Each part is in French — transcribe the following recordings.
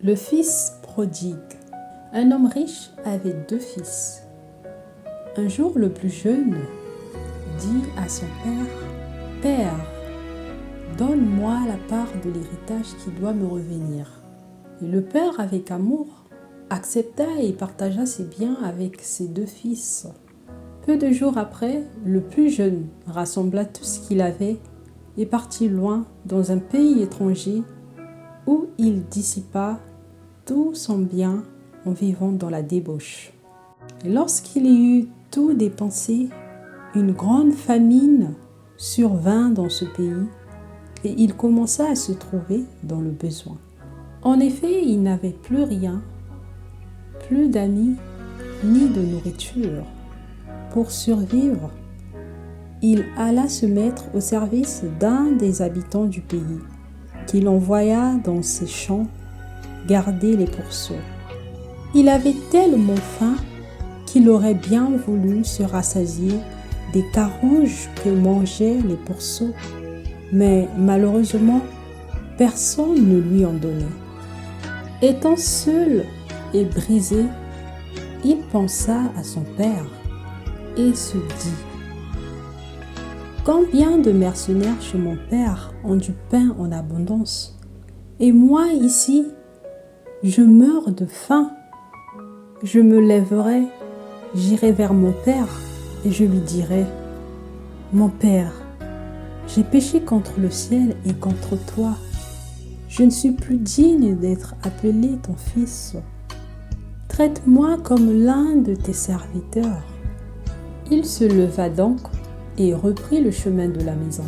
Le fils prodigue. Un homme riche avait 2 fils. Un jour, le plus jeune dit à son père, « Père, donne-moi la part de l'héritage qui doit me revenir. » Et le père, avec amour, accepta et partagea ses biens avec ses 2 fils. Peu de jours après, le plus jeune rassembla tout ce qu'il avait et partit loin dans un pays étranger où il dissipa tout son bien en vivant dans la débauche. Et lorsqu'il eut tout dépensé, une grande famine survint dans ce pays et il commença à se trouver dans le besoin. En effet, il n'avait plus rien, plus d'amis, ni de nourriture. Pour survivre, il alla se mettre au service d'un des habitants du pays, qu'il envoya dans ses champs garder les pourceaux. Il avait tellement faim qu'il aurait bien voulu se rassasier des carouges que mangeaient les pourceaux, mais malheureusement, personne ne lui en donnait. Étant seul et brisé, il pensa à son père et se dit « Combien de mercenaires chez mon père ont du pain en abondance, et moi ici, je meurs de faim. Je me lèverai, j'irai vers mon père et je lui dirai « Mon père, j'ai péché contre le ciel et contre toi. Je ne suis plus digne d'être appelé ton fils. Traite-moi comme l'un de tes serviteurs. » Il se leva donc et reprit le chemin de la maison.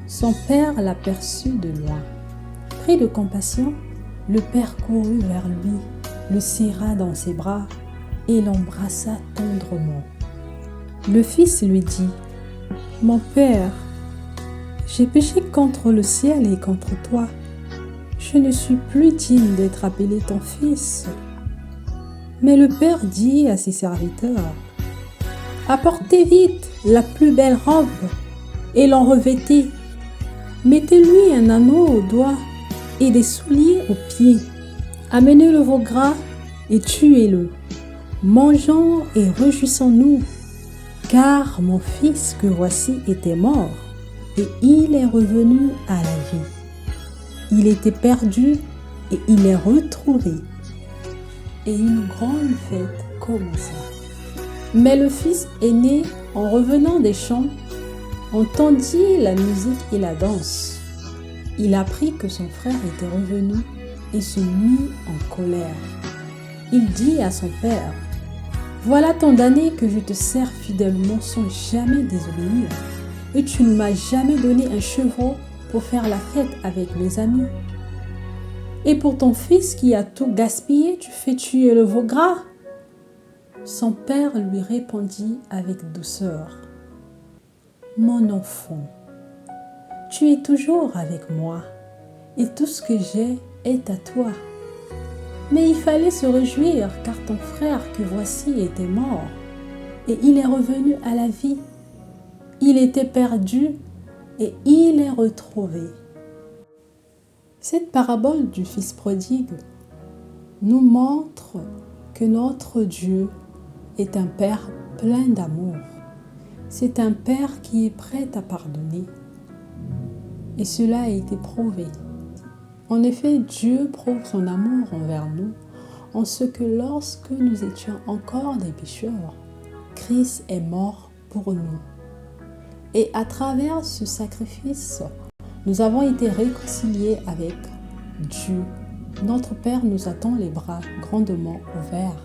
Son père l'aperçut de loin. Pris de compassion, le père courut vers lui, le serra dans ses bras et l'embrassa tendrement. Le fils lui dit « Mon père, j'ai péché contre le ciel et contre toi. Je ne suis plus digne d'être appelé ton fils. » Mais le père dit à ses serviteurs « Apportez vite la plus belle robe et l'en revêtez. Mettez-lui un anneau au doigt et des souliers aux pieds. Amenez le veau gras et tuez-le. Mangeons et réjouissons-nous, car mon fils que voici était mort et il est revenu à la vie. Il était perdu et il est retrouvé. » Et une grande fête commença. Mais le fils aîné, en revenant des champs, entendit la musique et la danse. Il apprit que son frère était revenu et se mit en colère. Il dit à son père « Voilà tant d'années que je te sers fidèlement sans jamais désobéir, et tu ne m'as jamais donné un chevreau pour faire la fête avec mes amis. Et pour ton fils qui a tout gaspillé, tu fais tuer le veau gras. » Son père lui répondit avec douceur « Mon enfant, tu es toujours avec moi et tout ce que j'ai est à toi. Mais il fallait se réjouir car ton frère que voici était mort et il est revenu à la vie. Il était perdu et il est retrouvé. » Cette parabole du fils prodigue nous montre que notre Dieu est un Père plein d'amour. C'est un Père qui est prêt à pardonner. Et cela a été prouvé. En effet, Dieu prouve son amour envers nous en ce que lorsque nous étions encore des pécheurs, Christ est mort pour nous. Et à travers ce sacrifice, nous avons été réconciliés avec Dieu. Notre Père nous attend les bras grandement ouverts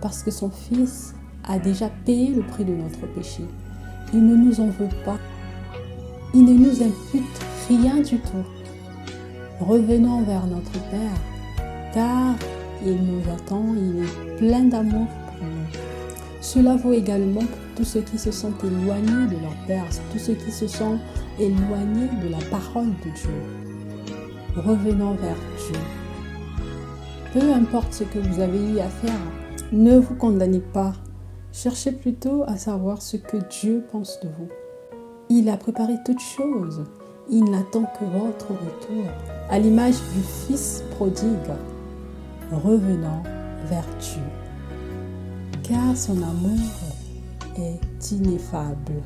parce que son Fils a déjà payé le prix de notre péché. Il ne nous en veut pas. Il ne nous impute rien du tout. Revenons vers notre Père, car il nous attend, il est plein d'amour pour nous. Cela vaut également pour tous ceux qui se sont éloignés de leur Père, tous ceux qui se sont éloignés de la parole de Dieu. Revenons vers Dieu. Peu importe ce que vous avez eu à faire, ne vous condamnez pas. Cherchez plutôt à savoir ce que Dieu pense de vous. Il a préparé toutes choses. Il n'attend que votre retour. à l'image du Fils prodigue, revenant vers Dieu, car son amour est ineffable.